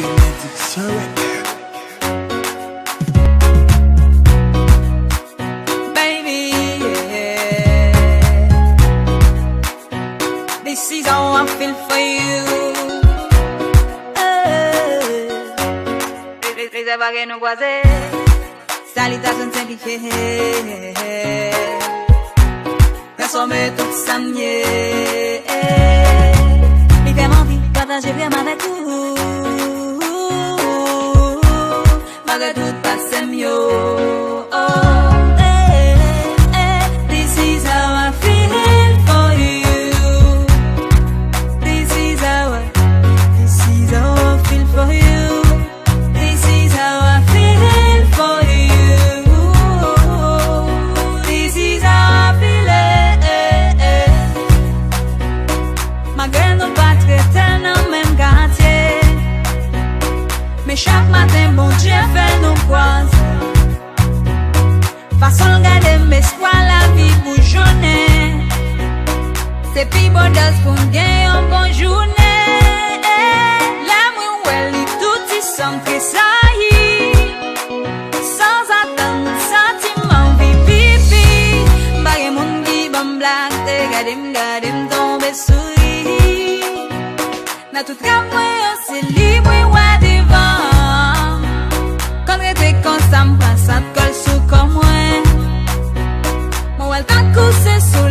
Benediction record. Baby, yeah. This is how I feel for you. Reserva que no puedo hacer. Salutations simplifiées. Transformer tout ça mieux. Il fait m'envie de partager vraiment avec vous. Malgré tout passe mieux. Oh, this is how I feel for you. This is how I feel for you. This is how I feel for you. This is how I feel it. Malgré nos pas traiter dans le même quartier, mais chaque matin bon Dieu fait nous croiser. Façon de garder mes soins la vie pour journée. C'est plus beau d'as pour gagner un bon journée. L'amour well il tout y semble que ça y sans attendre sentiment pipi. Bagay moun qui bon blague te gade m tomber sourire. Na tout cas moi c'est libre ouais devant. Quand j'étais comme ça me prend ça te colle sous comme moi. Moi elle t'a couché sous